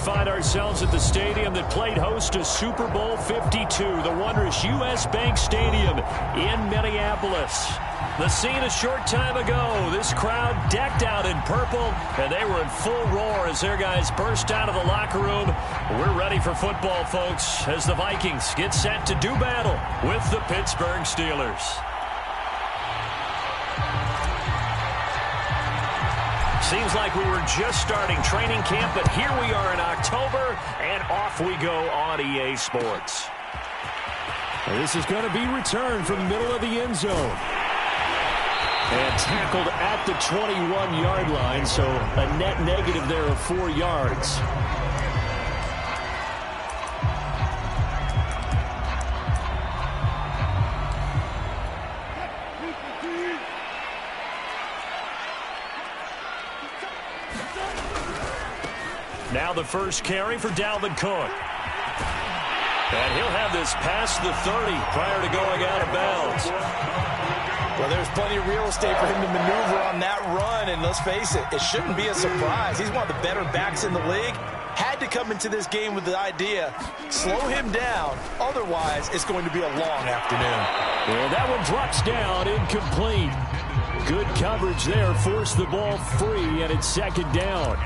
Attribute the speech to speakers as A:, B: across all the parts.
A: find ourselves at the stadium that played host to Super Bowl 52, the wondrous U.S. Bank Stadium in Minneapolis. The scene a short time ago, this crowd decked out in purple, and they were in full roar as their guys burst out of the locker room. We're ready for football, folks, as the Vikings get set to do battle with the Pittsburgh Steelers. Seems like we were just starting training camp, but here we are in October, and off we go on EA Sports.
B: This is going to be returned from the middle of the end zone. And tackled at the 21-yard line, so a net negative there of 4 yards.
A: Now the first carry for Dalvin Cook. And he'll have this past the 30 prior to going out of bounds.
C: Well, there's plenty of real estate for him to maneuver on that run, and let's face it, it shouldn't be a surprise. He's one of the better backs in the league. Had to come into this game with the idea, slow him down, otherwise it's going to be a long afternoon.
B: Well, that one drops down, incomplete. Good coverage there, forced the ball free, and it's second down.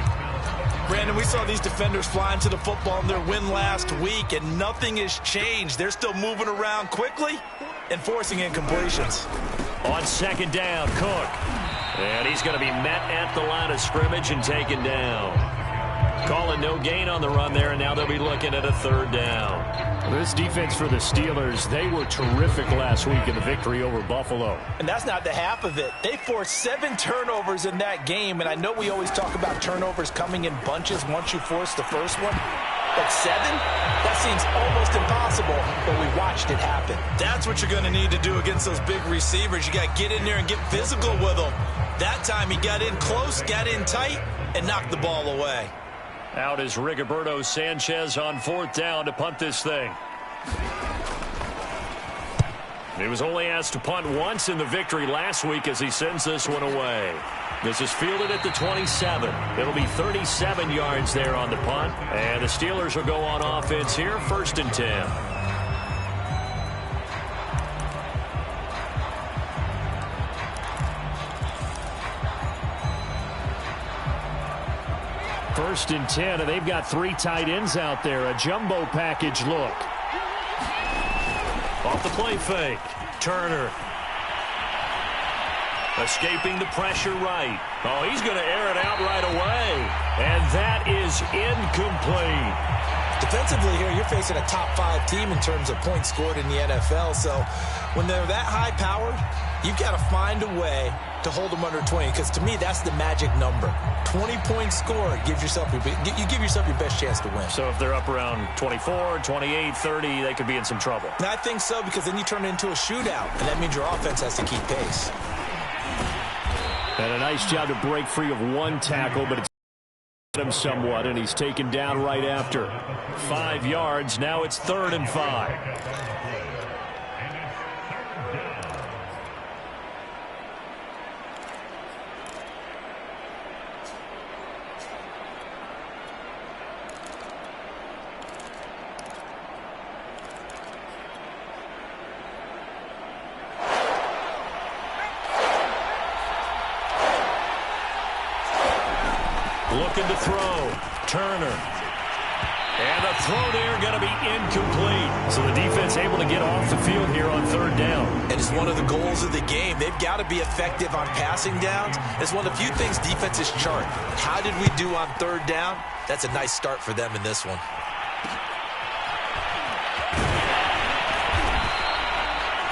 C: Brandon, we saw these defenders flying to the football in their win last week, and nothing has changed. They're still moving around quickly and forcing incompletions.
A: On second down, Cook. And he's going to be met at the line of scrimmage and taken down. Calling no gain on the run there, and now they'll be looking at a third down.
B: This defense for the Steelers, they were terrific last week in the victory over Buffalo.
C: And that's not the half of it. They forced 7 turnovers in that game, and I know we always talk about turnovers coming in bunches once you force the first one. But 7? That seems almost impossible, but we watched it happen. That's what you're going to need to do against those big receivers. You got to get in there and get physical with them. That time he got in close, got in tight, and knocked the ball away.
A: Out is Rigoberto Sanchez on fourth down to punt this thing. He was only asked to punt once in the victory last week as he sends this one away. This is fielded at the 27. It'll be 37 yards there on the punt. And the Steelers will go on offense here, 1st and 10.
B: First and 10, and they've got 3 tight ends out there. A jumbo package look.
A: Off the play fake. Turner. Escaping the pressure right. Oh, he's going to air it out right away. And that is incomplete.
C: Defensively here, you're facing a top 5 team in terms of points scored in the NFL. So when they're that high-powered, you've got to find a way to hold them under 20. Because to me, that's the magic number. 20 points scored gives yourself you give yourself your best chance to win.
A: So if they're up around 24, 28, 30, they could be in some trouble.
C: And I think so, because then you turn it into a shootout, and that means your offense has to keep pace.
B: And a nice job to break free of one tackle, but it's him somewhat, and he's taken down right after.
A: 5 yards. Now it's 3rd and 5. Looking to throw. Turner. And the throw there going to be incomplete. So the defense able to get off the field here on 3rd down.
C: And it's one of the goals of the game. They've got to be effective on passing downs. It's one of the few things defenses chart. How did we do on 3rd down? That's a nice start for them in this one.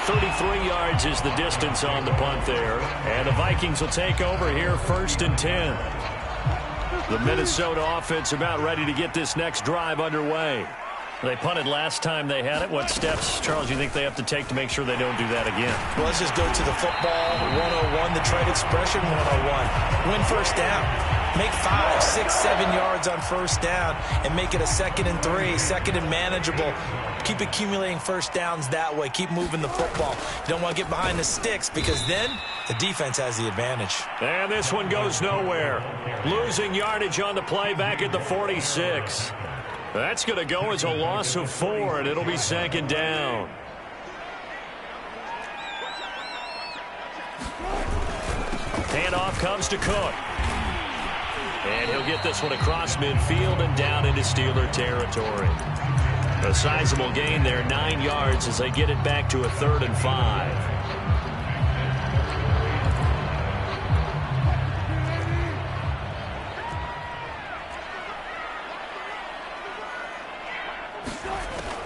A: .33 yards is the distance on the punt there. And the Vikings will take over here, 1st and 10. The Minnesota offense about ready to get this next drive underway. They punted last time they had it. What steps, Charles, you think they have to take to make sure they don't do that again?
C: Well, let's just go to the football 101, the trade expression 101. Win first down. Make 5, 6, 7 yards on first down and make it a 2nd and 3, 2nd and manageable. Keep accumulating first downs that way. Keep moving the football. You don't want to get behind the sticks because then the defense has the advantage.
A: And this one goes nowhere. Losing yardage on the play back at the 46. That's going to go as a loss of 4, and it'll be second down. Handoff comes to Cook. And he'll get this one across midfield and down into Steeler territory. A sizable gain there, 9 yards as they get it back to a 3rd and 5.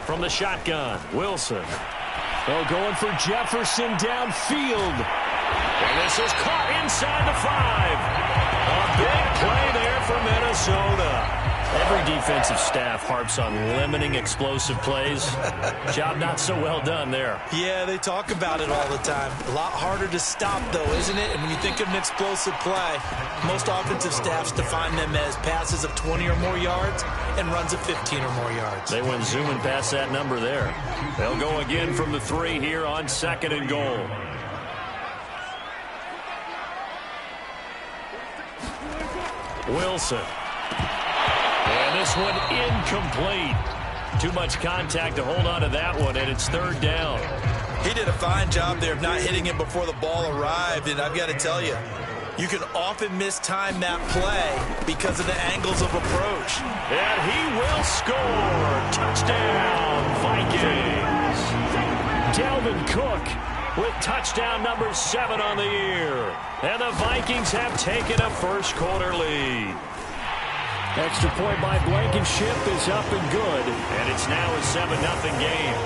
A: From the shotgun, Wilson. Oh, going for Jefferson downfield. And this is caught inside the 5. A big play there for Minnesota. Every defensive staff harps on limiting explosive plays. Job not so well done there.
C: Yeah, they talk about it all the time. A lot harder to stop, though, isn't it? And when you think of an explosive play, most offensive staffs define them as passes of 20 or more yards and runs of 15 or more yards.
A: They went zooming past that number there. They'll go again from the 3 here on 2nd and goal. Wilson. And this one incomplete. Too much contact to hold on to that one, and it's 3rd down.
C: He did a fine job there of not hitting it before the ball arrived, and I've got to tell you, you can often mistime that play because of the angles of approach.
A: And he will score. Touchdown, Vikings. Dalvin Cook with touchdown number 7 on the year. And the Vikings have taken a first quarter lead. Extra point by Blankenship is up and good. And it's now a 7-0 game.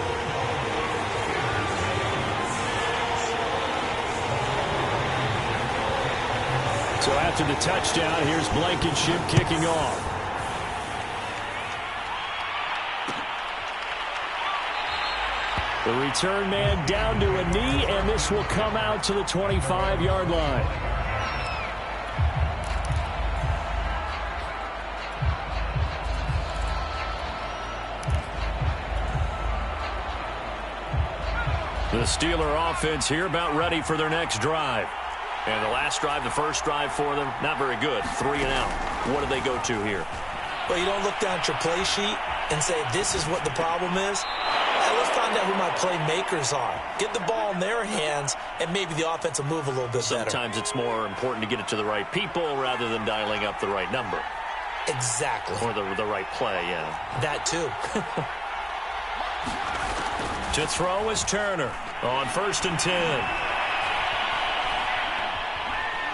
A: So after the touchdown, here's Blankenship kicking off. The return man down to a knee, and this will come out to the 25-yard line. The Steeler offense here about ready for their next drive. And the last drive, the first drive for them, not very good. 3 and out. What do they go to here?
C: Well, you don't look down at your play sheet and say, this is what the problem is. Let's find out who my playmakers are. Get the ball in their hands, and maybe the offense will move a little bit better.
A: Sometimes it's more important to get it to the right people rather than dialing up the right number.
C: Exactly.
A: Or the right play, yeah.
C: That too.
A: To throw is Turner on 1st and 10.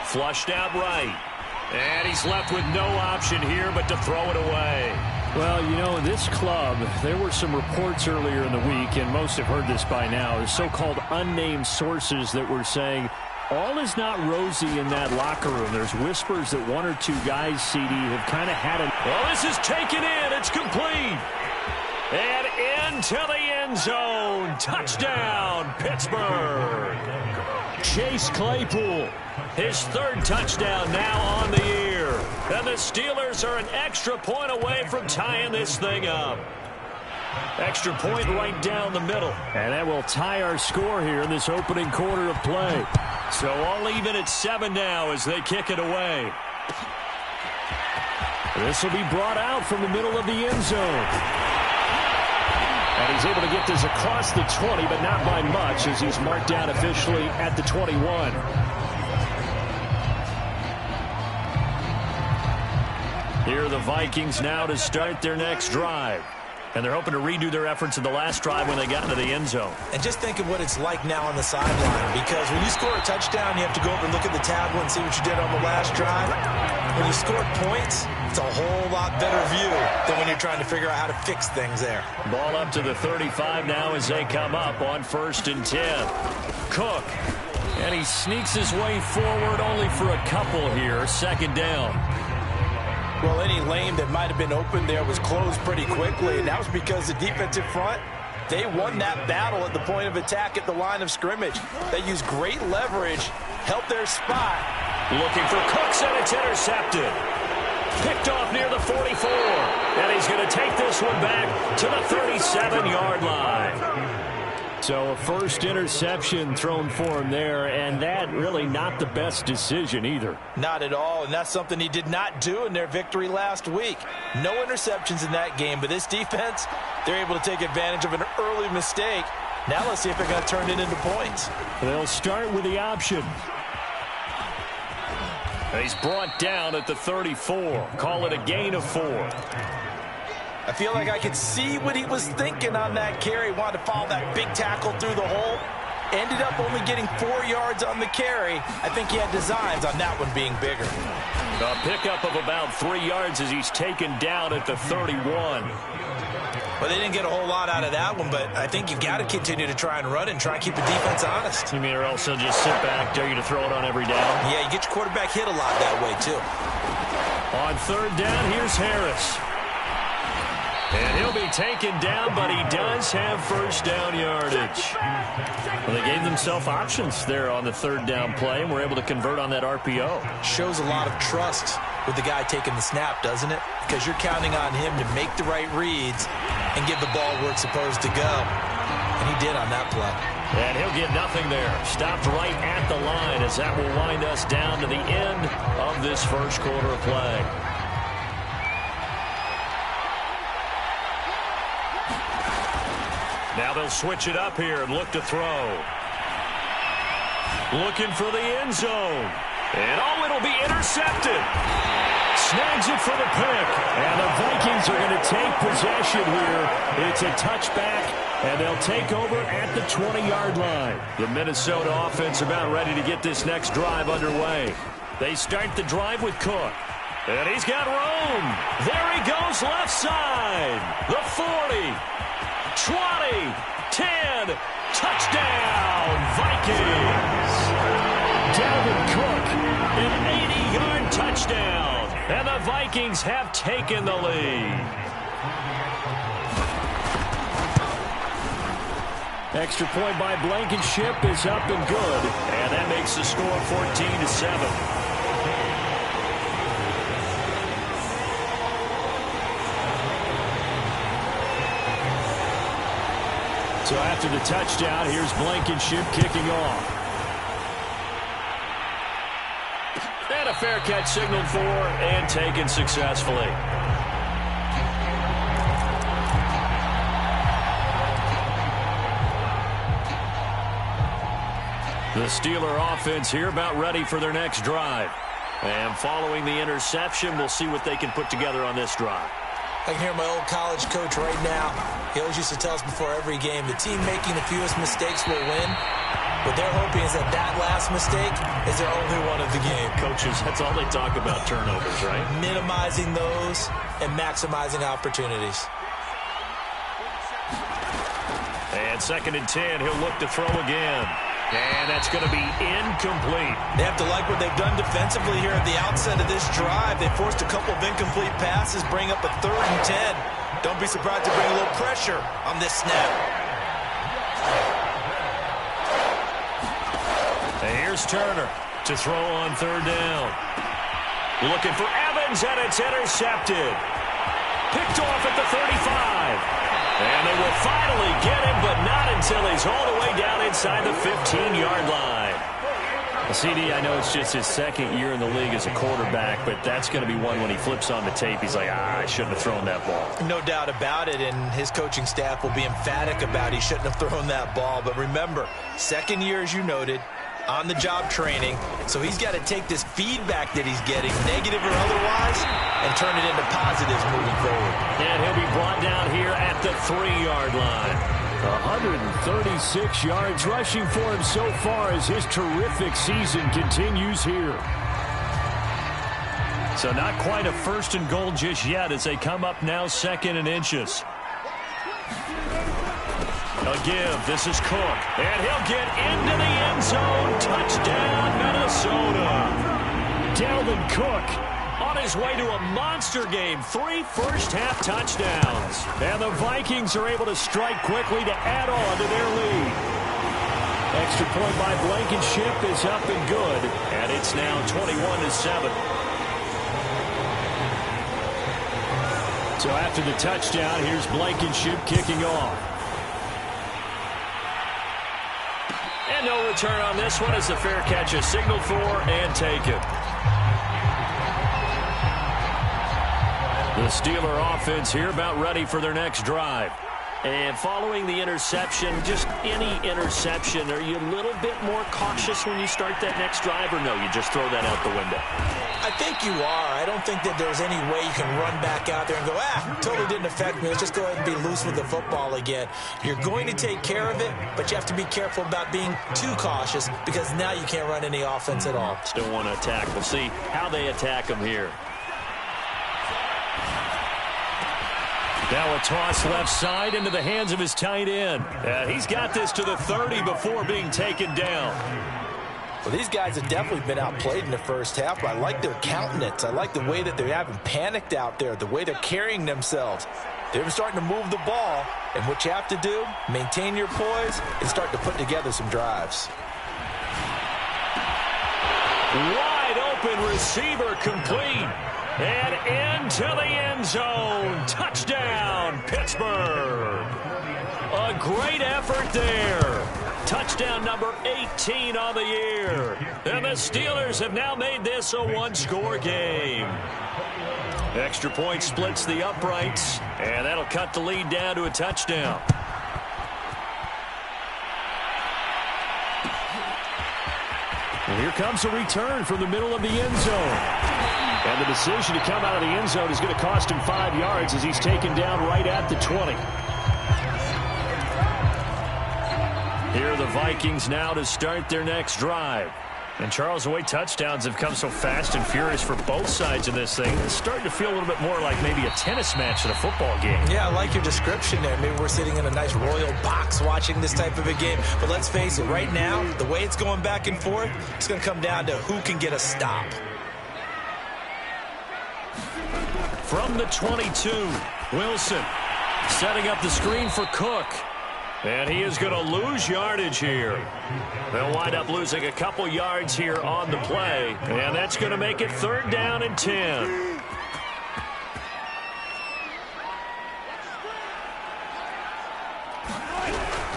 A: Flushed out right. And he's left with no option here but to throw it away. Well, you know, this club, there were some reports earlier in the week, and most have heard this by now, the so-called unnamed sources that were saying all is not rosy in that locker room. There's whispers that 1 or 2 guys, CD, have kind of had it. Well, this is taken in. It's complete. And into the end zone. Touchdown, Pittsburgh. Chase Claypool, his 3rd touchdown now on the year. And the Steelers are an extra point away from tying this thing up. Extra point right down the middle. And that will tie our score here in this opening quarter of play. So all even at 7 now as they kick it away. This will be brought out from the middle of the end zone. And he's able to get this across the 20, but not by much as he's marked down officially at the 21. Here are the Vikings now to start their next drive. And they're hoping to redo their efforts in the last drive when they got into the end zone.
C: And just think of what it's like now on the sideline. Because when you score a touchdown, you have to go over and look at the tablet and see what you did on the last drive. When you score points, it's a whole lot better view than when you're trying to figure out how to fix things there. Ball up to the 35 now as they come up on 1st and 10. Cook. And he sneaks his way forward only for a couple here. 2nd down. Well, any lane that might have been open there was closed pretty quickly, and that was because the defensive front, they won that battle at the point of attack at the line of scrimmage. They used great leverage, helped their spot. Looking for Cooks, and it's intercepted.
A: Picked off near the 44. And he's going to take this one back to the 37-yard line.
B: So a first interception thrown for him there, and that really not the best decision either.
C: Not at all, and that's something he did not do in their victory last week. No interceptions in that game, but this defense, they're able to take advantage of an early mistake. Now let's see if they're going to turn it into points.
B: They'll start with the option.
A: He's brought down at the 34. Call it a gain of 4.
C: I feel like I could see what he was thinking on that carry. Wanted to follow that big tackle through the hole. Ended up only getting 4 yards on the carry. I think he had designs on that one being bigger.
A: A pickup of about 3 yards as he's taken down at the 31.
C: Well, they didn't get a whole lot out of that one, but I think you've got to continue to try and run and try and keep the defense honest.
A: You mean or else they'll just sit back, dare you to throw it on every down?
C: Yeah, you get your quarterback hit a lot that way, too.
A: On third down, here's Harris. And he'll be taken down, but he does have first down yardage. Well, they gave themselves options there on the third down play, and were able to convert on that RPO.
C: Shows a lot of trust with the guy taking the snap, doesn't it? Because you're counting on him to make the right reads and give the ball where it's supposed to go. And he did on that play.
A: And he'll get nothing there. Stopped right at the line as that will wind us down to the end of this first quarter of play. Now they'll switch it up here and look to throw. Looking for the end zone. And it'll be intercepted. Snags it for the pick. And the Vikings are going to take possession here. It's a touchback, and they'll take over at the 20-yard line. The Minnesota offense about ready to get this next drive underway. They start the drive with Cook. And he's got room. There he goes left side. The 40. 20, 10, touchdown, Vikings. Dalvin Cook, an 80-yard touchdown, and the Vikings have taken the lead.
B: Extra point by Blankenship is up and good,
A: and that makes the score 14-7.
B: So after the touchdown, here's Blankenship kicking off.
A: And a fair catch signaled for and taken successfully. The Steeler offense here about ready for their next drive. And following the interception, we'll see what they can put together on this drive.
C: I can hear my old college coach right now. He always used to tell us before every game, the team making the fewest mistakes will win. What they're hoping is that last mistake is their only one of the game.
A: Coaches, that's all they talk about, turnovers, right?
C: Minimizing those and maximizing opportunities.
A: And 2nd and 10, he'll look to throw again. And that's going to be incomplete.
C: They have to like what they've done defensively here at the outset of this drive. They forced a couple of incomplete passes, bring up a 3rd and 10. Don't be surprised to bring a little pressure on this snap.
A: And here's Turner to throw on 3rd down. Looking for Evans, and it's intercepted. Picked off at the 35. And they will finally get him, but not until he's all the way down inside the 15-yard line. CD, I know it's just his 2nd year in the league as a quarterback, but that's going to be one when he flips on the tape. He's like, I shouldn't have thrown that ball.
C: No doubt about it, and his coaching staff will be emphatic about he shouldn't have thrown that ball. But remember, 2nd year, as you noted, on-the-job training, so he's got to take this feedback that he's getting, negative or otherwise, and turn it into positives moving forward.
A: And he'll be brought down here at the 3-yard line.
B: 136 yards rushing for him so far as his terrific season continues here.
A: So not quite a 1st and goal just yet as they come up now 2nd and inches. A give. This is Cook. And he'll get into the end zone. Touchdown, Minnesota.
B: Dalvin Cook
A: on his way to a monster game. 3 first-half touchdowns.
B: And the Vikings are able to strike quickly to add on to their lead. Extra point by Blankenship is up and good.
A: And it's now 21-7. So after the touchdown, here's Blankenship kicking off. And no return on this one as the fair catch is signaled for and taken. The Steeler offense here about ready for their next drive. And following the interception, just any interception, are you a little bit more cautious when you start that next drive, or no, you just throw that out the window?
C: I think you are. I don't think that there's any way you can run back out there and go, totally didn't affect me. Let's just go ahead and be loose with the football again. You're going to take care of it, but you have to be careful about being too cautious because now you can't run any offense at all.
A: Still want to attack. We'll see how they attack them here. Now a toss left side into the hands of his tight end. He's got this to the 30 before being taken down.
C: Well, these guys have definitely been outplayed in the first half, but I like their countenance. I like the way that they haven't panicked out there, the way they're carrying themselves. They're starting to move the ball, and what you have to do, maintain your poise and start to put together some drives.
A: Wide open receiver complete. And into the end zone. Touchdown, Pittsburgh. A great effort there. Touchdown number 18 on the year. And the Steelers have now made this a one-score game. Extra point splits the uprights, and that'll cut the lead down to a touchdown. And here comes a return from the middle of the end zone. And the decision to come out of the end zone is going to cost him 5 yards as he's taken down right at the 20. Here are the Vikings now to start their next drive. And Charles, the way touchdowns have come so fast and furious for both sides of this thing, it's starting to feel a little bit more like maybe a tennis match than a football game.
C: Yeah, I like your description there. Maybe we're sitting in a nice royal box watching this type of a game. But let's face it, right now, the way it's going back and forth, it's going to come down to who can get a stop.
A: From the 22, Wilson setting up the screen for Cook. And he is going to lose yardage here. They'll wind up losing a couple yards here on the play. And that's going to make it 3rd down and 10.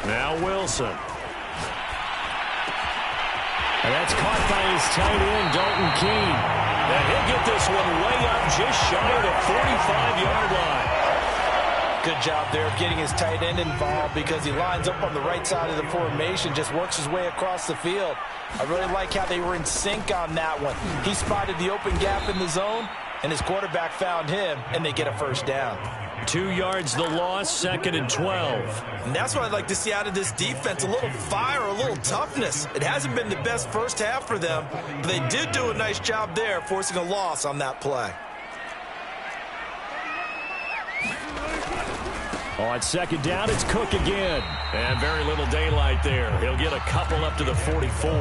A: Now Wilson. And that's caught by his tight end, Dalton Keene. And he'll get this one way up just shy of the 45-yard line.
C: Good job there of getting his tight end involved because he lines up on the right side of the formation, just works his way across the field. I really like how they were in sync on that one. He spotted the open gap in the zone, and his quarterback found him, and they get a 1st down.
A: 2 yards the loss, 2nd and 12.
C: And that's what I'd like to see out of this defense, a little fire, a little toughness. It hasn't been the best first half for them, but they did do a nice job there, forcing a loss on that play.
A: On 2nd down, it's Cook again. And very little daylight there. He'll get a couple up to the 44.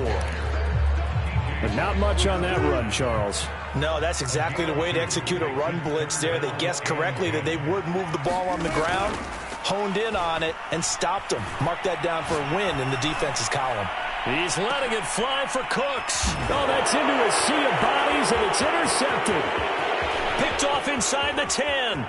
A: But not much on that run, Charles.
C: No, that's exactly the way to execute a run blitz there. They guessed correctly that they would move the ball on the ground, honed in on it, and stopped them. Mark that down for a win in the defense's column.
A: He's letting it fly for Cooks. Oh, that's into a sea of bodies, and it's intercepted. Picked off inside the 10.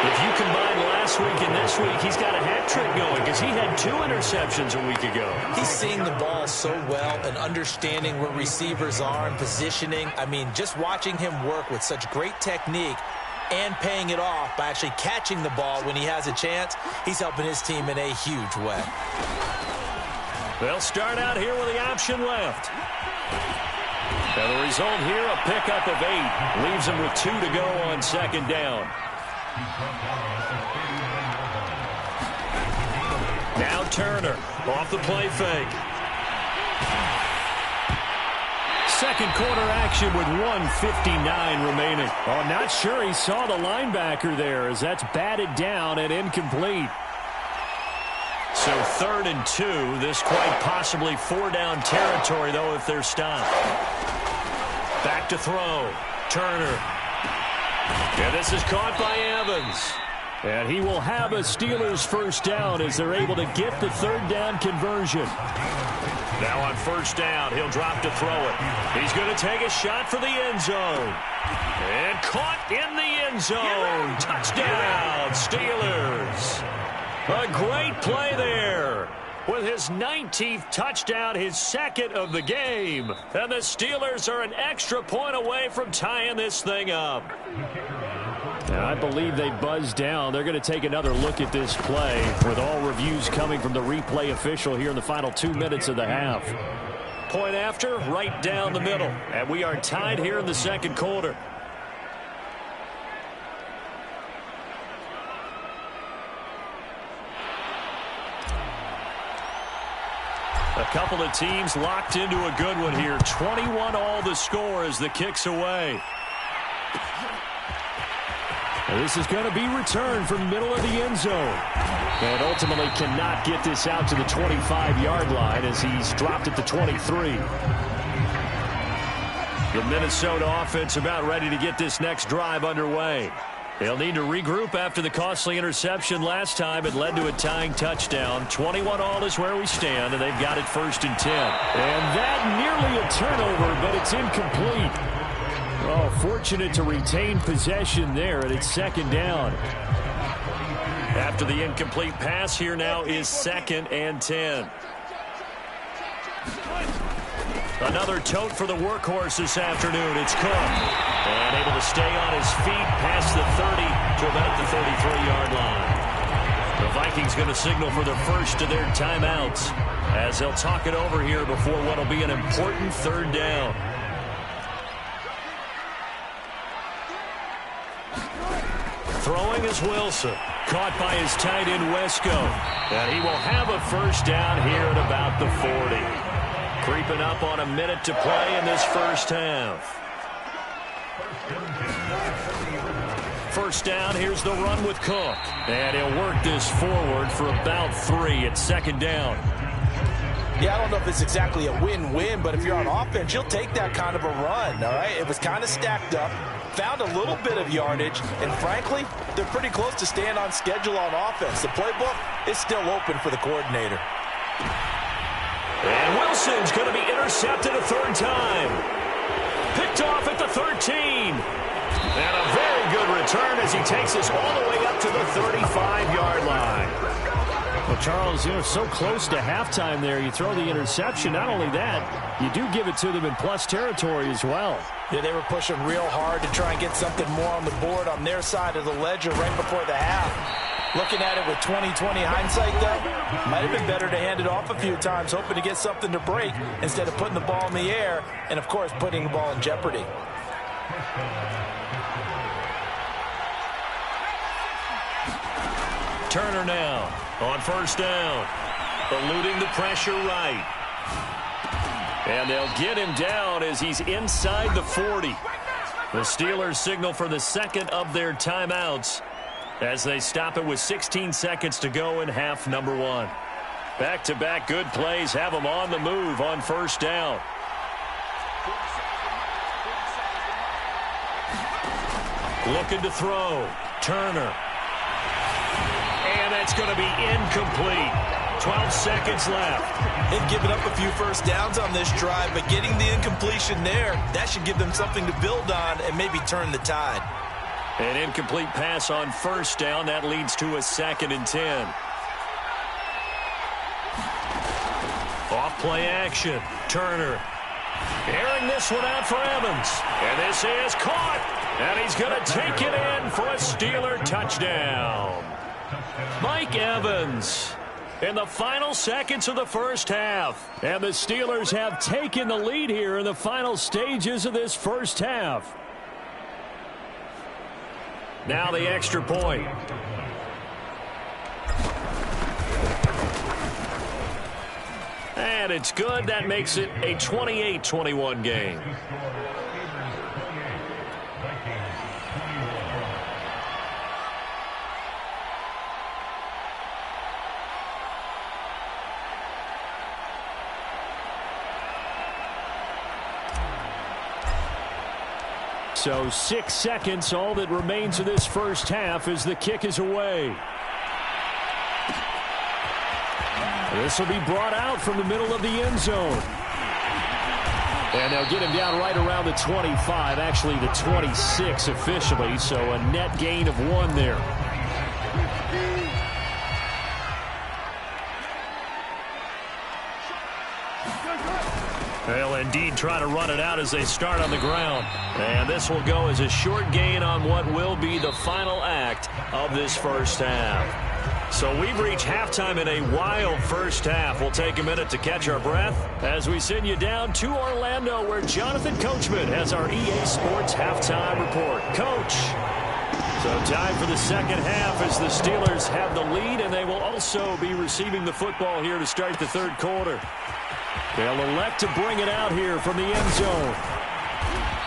A: If you combine last week and this week, he's got a hat trick going because he had 2 interceptions a week ago.
C: He's seeing the ball so well and understanding where receivers are and positioning. I mean, just watching him work with such great technique and paying it off by actually catching the ball when he has a chance, he's helping his team in a huge way.
A: They'll start out here with the option left. And the result here, a pickup of 8. Leaves him with 2 to go on 2nd down. Now Turner off the play fake. Second quarter action with 1:59 remaining. Oh, not sure he saw the linebacker there as that's batted down and incomplete. So 3rd and 2. This quite possibly 4-down territory, though, if they're stopped. Back to throw. Turner. And this is caught by Evans. And he will have a Steelers 1st down as they're able to get the 3rd down conversion. Now on first down, he'll drop to throw it. He's going to take a shot for the end zone. And caught in the end zone. Touchdown, Steelers. A great play there. With his 19th touchdown, his second of the game. And the Steelers are an extra point away from tying this thing up.
B: And I believe they buzzed down. They're going to take another look at this play with all reviews coming from the replay official here in the final 2 minutes of the half.
A: Point after, right down the middle. And we are tied here in the second quarter. A couple of teams locked into a good one here. 21 all the score as the kick's away.
B: And this is going to be returned from middle of the end zone. And ultimately cannot get this out to the 25-yard line as he's dropped at the 23.
A: The Minnesota offense about ready to get this next drive underway. They'll need to regroup after the costly interception last time. It led to a tying touchdown. 21 all is where we stand, and they've got it 1st and 10.
B: And that nearly a turnover, but it's incomplete. Oh, fortunate to retain possession there, and it's 2nd down.
A: After the incomplete pass, here now is 2nd and 10. Another tote for the workhorse this afternoon. It's Cook. And able to stay on his feet past the 30 to about the 33-yard line. The Vikings going to signal for the first of their timeouts as they'll talk it over here before what will be an important 3rd down. Throwing is Wilson. Caught by his tight end, Wesco. And he will have a first down here at about the 40. Creeping up on a minute to play in this first half. First down, here's the run with Cook. And he'll work this forward for about 3 at 2nd down.
C: Yeah, I don't know if it's exactly a win-win, but if you're on offense, you'll take that kind of a run, all right? It was kind of stacked up, found a little bit of yardage, and frankly, they're pretty close to staying on schedule on offense. The playbook is still open for the coordinator.
A: And Wilson's going to be intercepted a 3rd time. Picked off at the 13. And a very good return as he takes us all the way up to the 35-yard line.
B: Well, Charles, you're so close to halftime there. You throw the interception. Not only that, you do give it to them in plus territory as well.
C: Yeah, they were pushing real hard to try and get something more on the board on their side of the ledger right before the half. Looking at it with 20/20 hindsight, though, might have been better to hand it off a few times, hoping to get something to break instead of putting the ball in the air and, of course, putting the ball in jeopardy.
A: Turner now on first down. Eluding the pressure right. And they'll get him down as he's inside the 40. The Steelers signal for the second of their timeouts as they stop it with 16 seconds to go in half number 1. Back-to-back good plays have them on the move on first down. Looking to throw. Turner. And that's going to be incomplete. 12 seconds left.
C: They've given up a few first downs on this drive, but getting the incompletion there, that should give them something to build on and maybe turn the tide.
A: An incomplete pass on first down. That leads to a 2nd and 10. Off play action. Turner. Airing this one out for Evans. And this is caught. And he's going to take it in for a Steeler touchdown. Mike Evans in the final seconds of the first half.
B: And the Steelers have taken the lead here in the final stages of this first half.
A: Now the extra point. And it's good. That makes it a 28-21 game.
B: So 6 seconds, all that remains of this first half as the kick is away. This will be brought out from the middle of the end zone. And they'll get him down right around the 25, actually the 26 officially, so a net gain of 1 there. They'll indeed try to run it out as they start on the ground. And this will go as a short gain on what will be the final act of this first half. So we've reached halftime in a wild first half. We'll take a minute to catch our breath as we send you down to Orlando, where Jonathan Coachman has our EA Sports halftime report. Coach. So time for the second half as the Steelers have the lead, and they will also be receiving the football here to start the third quarter. They'll elect to bring it out here from the end zone.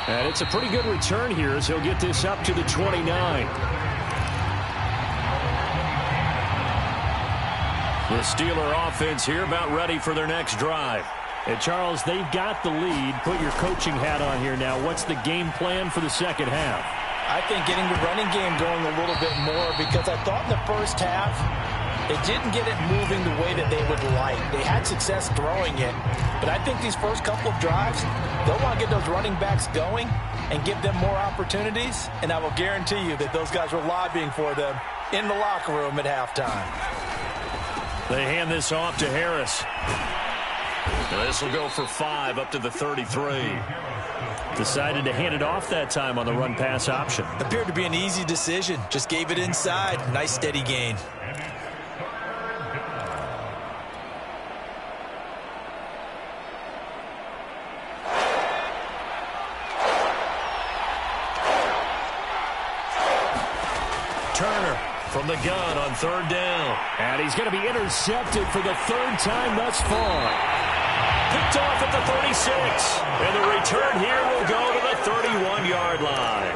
B: And it's a pretty good return here as he'll get this up to the 29. The Steeler offense here about ready for their next drive. And Charles, they've got the lead. Put your coaching hat on here now. What's the game plan for the second half?
C: I think getting the running game going a little bit more, because I thought in the first half they didn't get it moving the way that they would like. They had success throwing it, but I think these first couple of drives, they'll want to get those running backs going and give them more opportunities, and I will guarantee you that those guys were lobbying for them in the locker room at halftime.
B: They hand this off to Harris. This will go for 5 up to the 33. Decided to hand it off that time on the run-pass option.
C: Appeared to be an easy decision. Just gave it inside. Nice steady gain.
B: Turner from the gun on third down. And he's going to be intercepted for the third time thus far. Picked off at the 36. And the return here will go to the 31-yard line.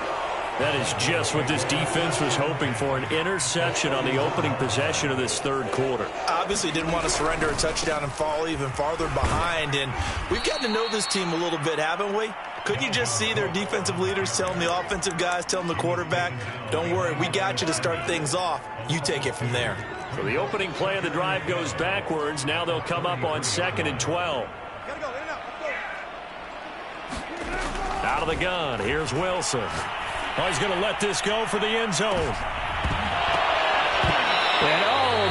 B: That is just what this defense was hoping for, an interception on the opening possession of this third quarter.
C: Obviously didn't want to surrender a touchdown and fall even farther behind. And we've gotten to know this team a little bit, haven't we? Couldn't you just see their defensive leaders telling the offensive guys, telling the quarterback, don't worry, we got you to start things off. You take it from there.
B: So the opening play of the drive goes backwards. Now they'll come up on 2nd and 12. Out of the gun, here's Wilson. Oh, he's going to let this go for the end zone. And,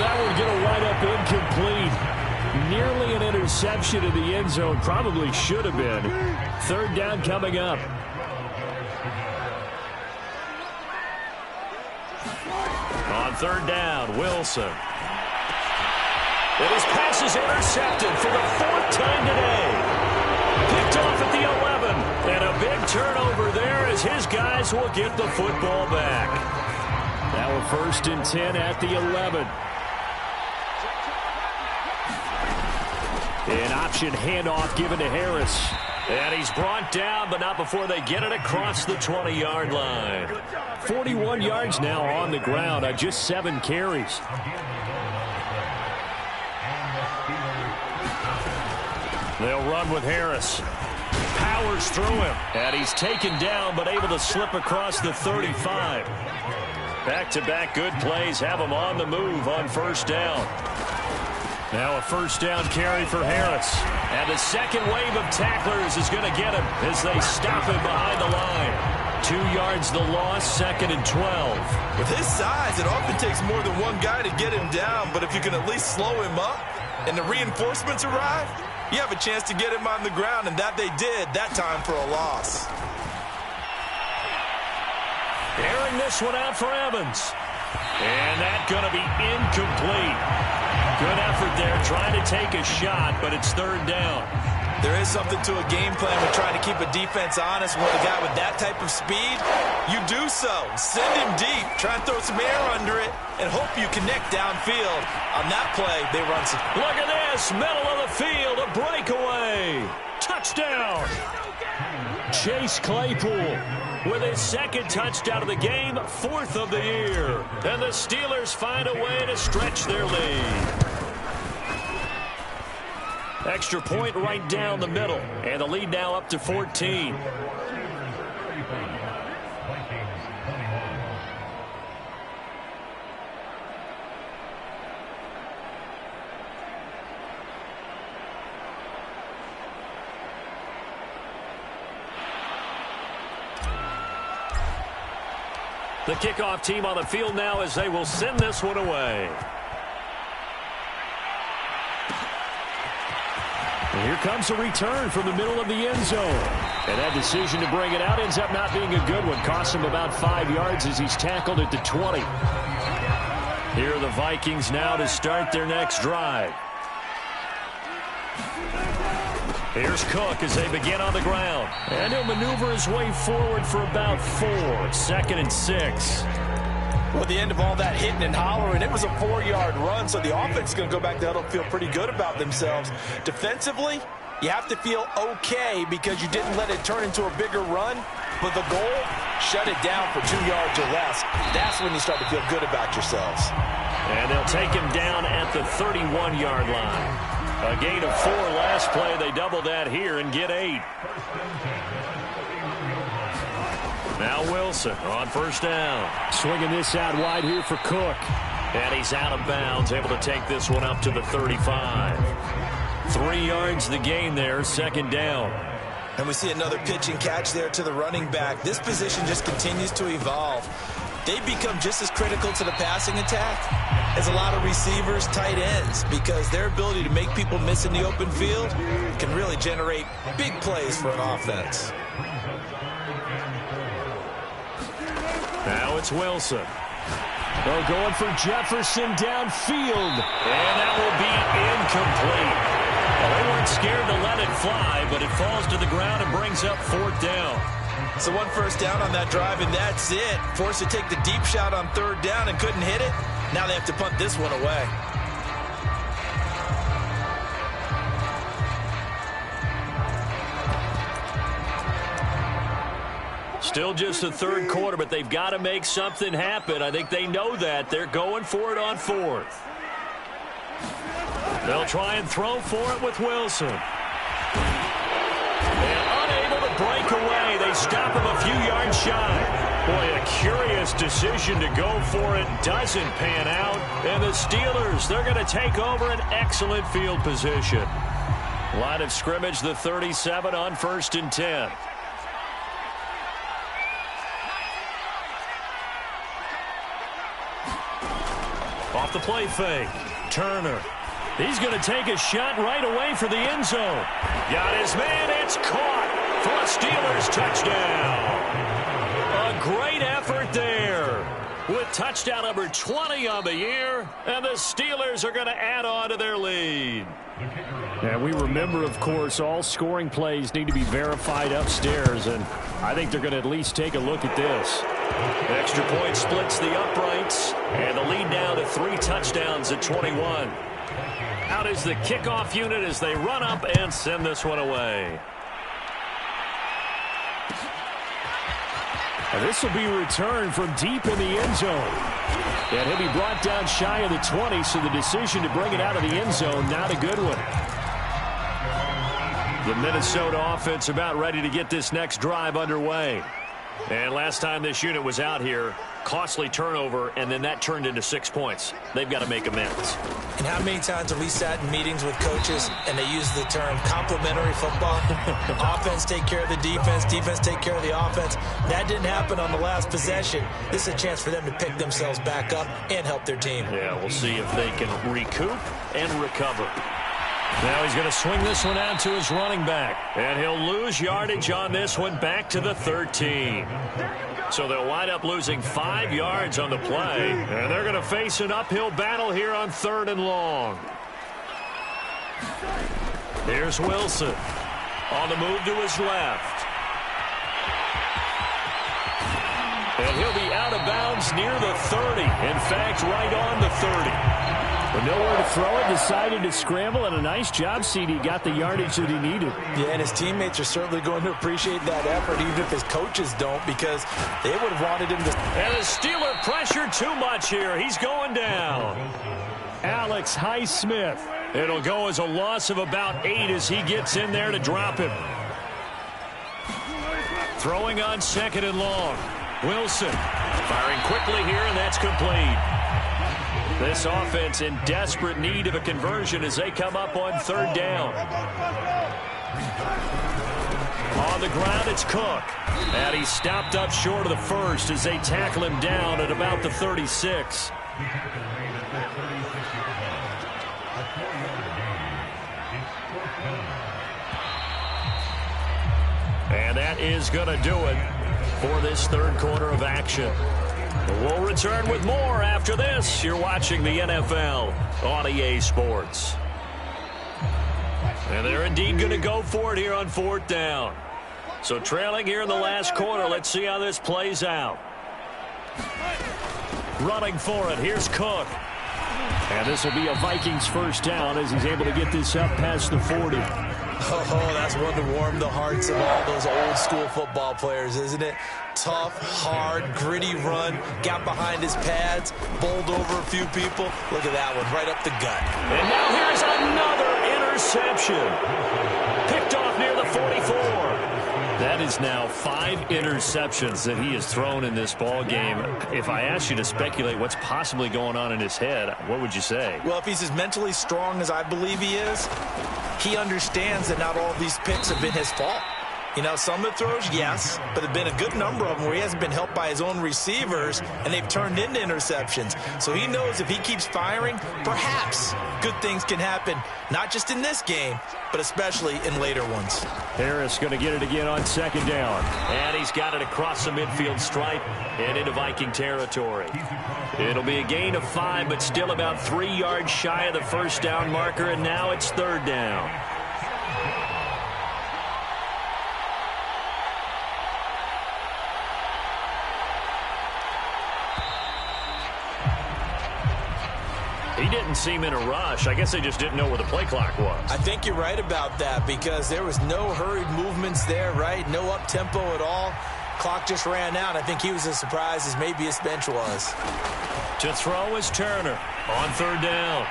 B: that one's going to wind up incomplete. Nearly an interception in the end zone. Probably should have been. Third down coming up. On third down, Wilson. And his pass is intercepted for the 4th time today. Picked off at the 11. And a big turnover there as his guys will get the football back. Now a 1st and 10 at the 11. An option handoff given to Harris. And he's brought down, but not before they get it across the 20-yard line. 41 yards now on the ground on just 7 carries. They'll run with Harris. Powers through him. And he's taken down, but able to slip across the 35. Back-to-back good plays have him on the move on first down. Now a first down carry for Harris. And the second wave of tacklers is going to get him as they stop him behind the line. 2 yards the loss, 2nd and 12.
C: With his size, it often takes more than one guy to get him down, but if you can at least slow him up and the reinforcements arrive, you have a chance to get him on the ground, and that they did that time for a loss.
B: Airing this one out for Evans. And that's going to be incomplete. Good effort there trying to take a shot, but it's third down.
C: There is something to a game plan with trying to keep a defense honest. With a guy with that type of speed, you do so. Send him deep. Try and throw some air under it and hope you connect downfield. On that play, they run some.
B: Look at this. Middle of the field. A breakaway. Touchdown. Chase Claypool with his 2nd touchdown of the game, 4th of the year. And the Steelers find a way to stretch their lead. Extra point right down the middle. And the lead now up to 14.
A: The kickoff team on the field now as they will send this one away.
B: And here comes a return from the middle of the end zone. And that decision to bring it out ends up not being a good one. Costs him about 5 yards as he's tackled at the 20.
A: Here are the Vikings now to start their next drive. Here's Cook as they begin on the ground. And he'll maneuver his way forward for about 4. 2nd and 6.
C: Well, at the end of all that hitting and hollering, it was a 4-yard run, so the offense is going to go back to huddle and feel pretty good about themselves. Defensively, you have to feel okay because you didn't let it turn into a bigger run. But the goal, shut it down for 2 yards or less. That's when you start to feel good about yourselves.
A: And they'll take him down at the 31-yard line. A gain of 4 last play. They double that here and get 8. Now Wilson on first down.
B: Swinging this out wide here for Cook.
A: And he's out of bounds, able to take this one up to the 35. 3 yards the gain there, 2nd down.
C: And we see another pitch and catch there to the running back. This position just continues to evolve. They become just as critical to the passing attack as a lot of receivers, tight ends, because their ability to make people miss in the open field can really generate big plays for an offense.
A: Now it's Wilson.
B: Oh, going for Jefferson downfield.
A: And that will be incomplete. Well, they weren't scared to let it fly, but it falls to the ground and brings up 4th down.
C: So 1 first down on that drive, and that's it. Forced to take the deep shot on 3rd down and couldn't hit it. Now they have to punt this one away.
A: Still just the 3rd quarter, but they've got to make something happen. I think they know that. They're going for it on 4th. They'll try and throw for it with Wilson. And unable to break away. They stop him a few yards shy. Boy, a curious decision to go for it. Doesn't pan out. And the Steelers, they're going to take over an excellent field position. Line of scrimmage, the 37 on 1st and 10. Off the play fake. Turner. He's going to take a shot right away for the end zone. Got his man. It's caught for a Steelers touchdown. A great effort there with touchdown number 20 on the year. And the Steelers are going to add on to their lead.
B: And we remember, of course, all scoring plays need to be verified upstairs. And I think they're going to at least take a look at this.
A: Extra point splits the uprights. And the lead now to 3 touchdowns at 21. Out is the kickoff unit as they run up and send this one away.
B: And this will be returned from deep in the end zone. And he'll be brought down shy of the 20, so the decision to bring it out of the end zone, not a good one.
A: The Minnesota offense about ready to get this next drive underway. And last time this unit was out here, costly turnover, and then that turned into 6 points. They've got to make amends.
C: And how many times have we sat in meetings with coaches and they use the term complementary football? Offense take care of the defense, defense take care of the offense. That didn't happen on the last possession. This is a chance for them to pick themselves back up and help their team.
A: Yeah, we'll see if they can recoup and recover. Now he's going to swing this one out to his running back. And he'll lose yardage on this one back to the 13. So they'll wind up losing 5 yards on the play. And they're going to face an uphill battle here on 3rd and long. Here's Wilson. On the move to his left. And he'll be out of bounds near the 30. In fact, right on the 30.
B: But nowhere to throw it, decided to scramble, and a nice job, CD. Got the yardage that he needed.
C: Yeah, and his teammates are certainly going to appreciate that effort, even if his coaches don't, because they would have wanted him to.
A: And the Steeler pressure too much here. He's going down.
B: Alex Highsmith.
A: It'll go as a loss of about 8 as he gets in there to drop him. Throwing on 2nd and long. Wilson firing quickly here, and that's complete. This offense in desperate need of a conversion as they come up on 3rd down. On the ground, it's Cook. And he stopped up short of the first as they tackle him down at about the 36. And that is going to do it for this third quarter of action. We'll return with more after this. You're watching the NFL on EA Sports. And they're indeed going to go for it here on fourth down. So trailing here in the last quarter. Let's see how this plays out. Running for it. Here's Cook. And this will be a Vikings first down as he's able to get this up past the 40.
C: Oh, that's one to warm the hearts of all those old-school football players, isn't it? Tough, hard, gritty run, got behind his pads, bowled over a few people. Look at that one, right up the gut.
A: And now here's another interception. Picked off near the 44. That is now 5 interceptions that he has thrown in this ball game. If I asked you to speculate what's possibly going on in his head, what would you say?
C: Well, if he's as mentally strong as I believe he is, he understands that not all of these picks have been his fault. You know, some of the throws, yes, but there have been a good number of them where he hasn't been helped by his own receivers, and they've turned into interceptions. So he knows if he keeps firing, perhaps good things can happen, not just in this game, but especially in later ones.
A: Harris going to get it again on second down. And he's got it across the midfield stripe and into Viking territory. It'll be a gain of 5, but still about 3 yards shy of the first down marker, and now it's third down. He didn't seem in a rush. I guess they just didn't know where the play clock was.
C: I think you're right about that because there was no hurried movements there, right? No up-tempo at all. Clock just ran out. I think he was as surprised as maybe his bench was.
A: To throw is Turner on third down.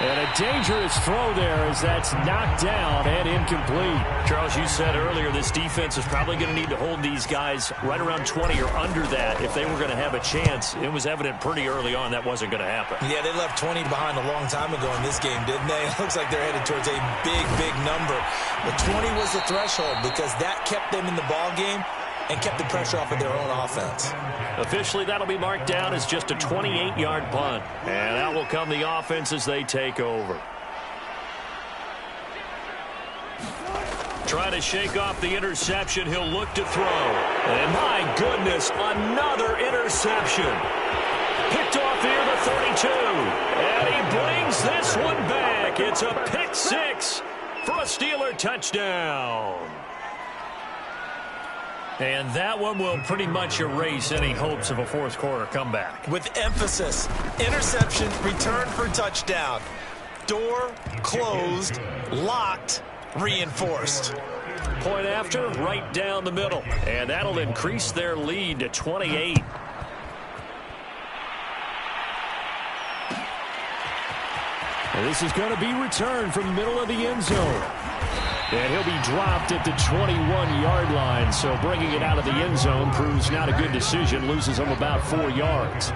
B: And a dangerous throw there as that's knocked down and incomplete.
A: Charles, you said earlier this defense is probably going to need to hold these guys right around 20 or under that if they were going to have a chance. It was evident pretty early on that wasn't going to happen.
C: Yeah, they left 20 behind a long time ago in this game, didn't they? It looks like they're headed towards a big, big number. But 20 was the threshold because that kept them in the ball game and kept the pressure off of their own offense.
A: Officially, that'll be marked down as just a 28-yard punt. And out will come the offense as they take over. Trying to shake off the interception. He'll look to throw. And my goodness, another interception. Picked off near the 32. And he brings this one back. It's a pick six for a Steeler touchdown. And that one will pretty much erase any hopes of a fourth quarter comeback.
C: With emphasis, interception, return for touchdown. Door closed, locked, reinforced.
A: Point after, right down the middle. And that'll increase their lead to 28.
B: And this is going to be returned from the middle of the end zone. And he'll be dropped at the 21-yard line, so bringing it out of the end zone proves not a good decision, loses him about 4 yards.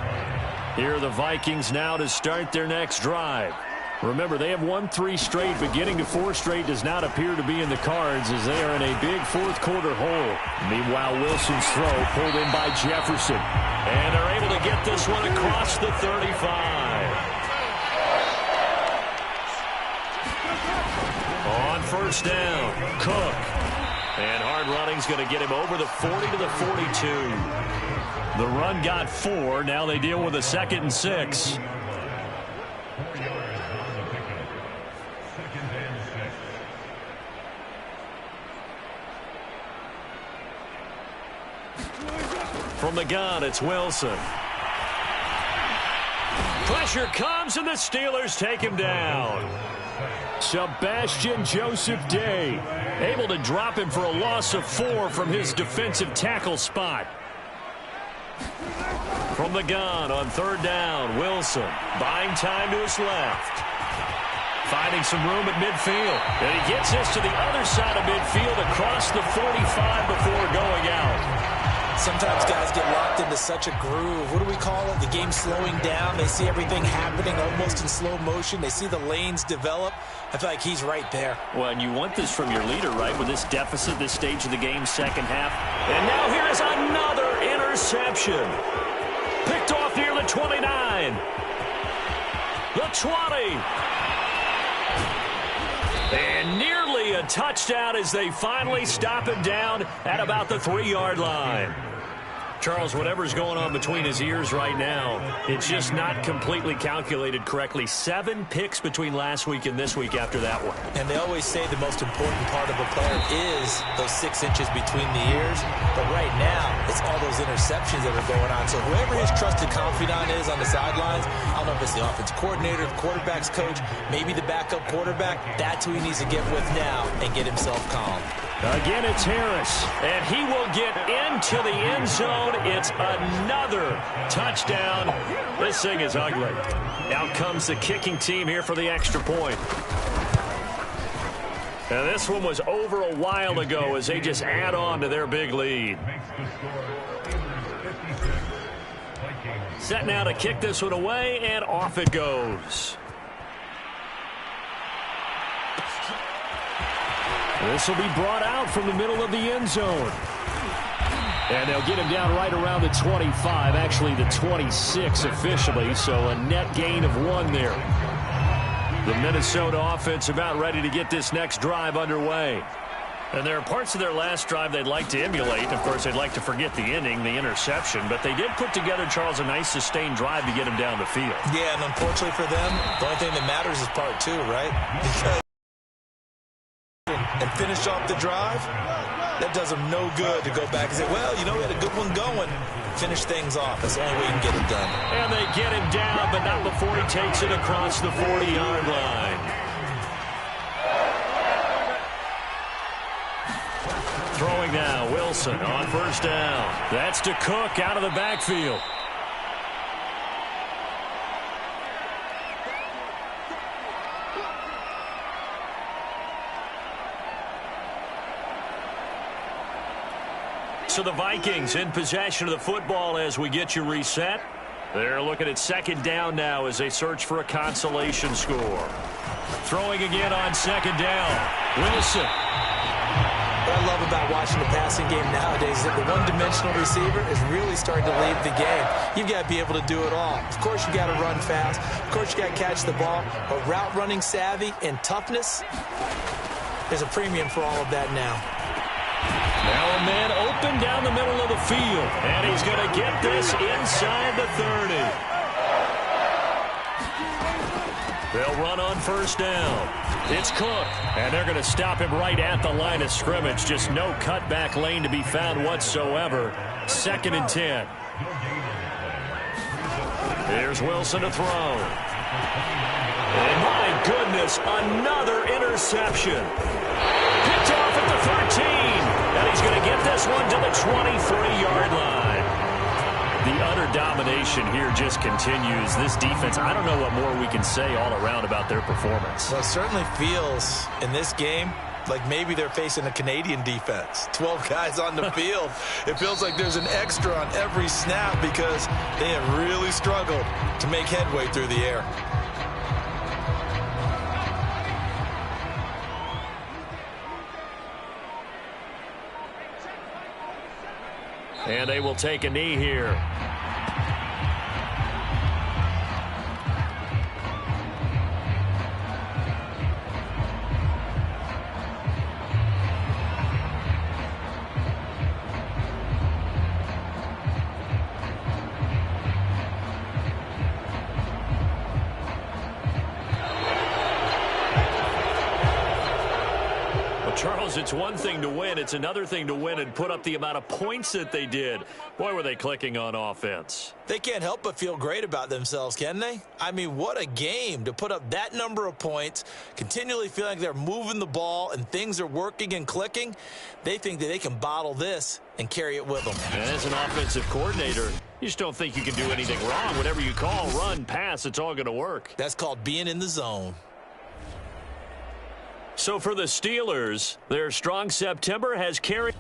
A: Here are the Vikings now to start their next drive. Remember, they have won 3 straight, but getting to 4 straight does not appear to be in the cards as they are in a big fourth quarter hole. Meanwhile, Wilson's throw pulled in by Jefferson. And they're able to get this one across the 35. On first down, Cook. And hard running's going to get him over the 40 to the 42. The run got 4. Now they deal with a 2nd and 6. From the gun, it's Wilson. Pressure comes, and the Steelers take him down.
B: Sebastian Joseph Day
A: able to drop him for a loss of 4 from his defensive tackle spot. From the gun on third down, Wilson buying time to his left. Finding some room at midfield. And he gets this to the other side of midfield across the 45 before going out.
C: Sometimes guys get locked into such a groove. What do we call it? The game slowing down. They see everything happening almost in slow motion. They see the lanes develop. I feel like he's right there.
A: Well, and you want this from your leader, right? With this deficit, this stage of the game, second half. And now here is another interception. Picked off near the 29. The 20. And nearly a touchdown as they finally stop him down at about the 3-yard line. Charles, whatever's going on between his ears right now, it's just not completely calculated correctly. 7 picks between last week and this week after that one.
C: And they always say the most important part of a player is those 6 inches between the ears. But right now, it's all those interceptions that are going on. So whoever his trusted confidant is on the sidelines, I don't know if it's the offensive coordinator, the quarterback's coach, maybe the backup quarterback, that's who he needs to get with now and get himself calm.
A: Again, it's Harris, and he will get into the end zone. It's another touchdown. This thing is ugly. Out comes the kicking team here for the extra point. And this one was over a while ago as they just add on to their big lead. Set now to kick this one away, and off it goes. This will be brought out from the middle of the end zone. And they'll get him down right around the 25, actually the 26 officially, so a net gain of 1 there. The Minnesota offense about ready to get this next drive underway. And there are parts of their last drive they'd like to emulate. Of course, they'd like to forget the inning, the interception. But they did put together, Charles, a nice sustained drive to get him down the field.
C: Yeah, and unfortunately for them, the only thing that matters is part 2, right? Because and finish off the drive, that does them no good to go back and say, well, you know, we had a good one going. Finish things off. That's the only way you can get it done.
A: And they get him down, but not before he takes it across the 40-yard line. Throwing now, Wilson on first down. That's to Cook out of the backfield. So the Vikings in possession of the football as we get you reset. They're looking at second down now as they search for a consolation score. Throwing again on second down. Wilson.
C: What I love about watching the passing game nowadays is that the one-dimensional receiver is really starting to leave the game. You've got to be able to do it all. Of course, you got to run fast. Of course, you got to catch the ball. But route running savvy and toughness, there's a premium for all of that now.
A: Now a man open down the middle of the field. And he's going to get this inside the 30. They'll run on first down. It's Cook. And they're going to stop him right at the line of scrimmage. Just no cutback lane to be found whatsoever. 2nd and 10. Here's Wilson to throw. And my goodness, another interception. Picked off at the 13. And he's going to get this one to the 23-yard line. The utter domination here just continues. This defense, I don't know what more we can say all around about their performance.
C: Well, it certainly feels in this game like maybe they're facing a Canadian defense. 12 guys on the field. It feels like there's an extra on every snap because they have really struggled to make headway through the air.
A: And they will take a knee here. Charles, it's one thing to win. It's another thing to win and put up the amount of points that they did. Boy, were they clicking on offense.
C: They can't help but feel great about themselves, can they? I mean, what a game to put up that number of points, continually feeling like they're moving the ball and things are working and clicking. They think that they can bottle this and carry it with them.
A: And as an offensive coordinator, you just don't think you can do anything wrong. Whatever you call, run, pass, it's all going to work.
C: That's called being in the zone.
A: So for the Steelers, their strong September has carried...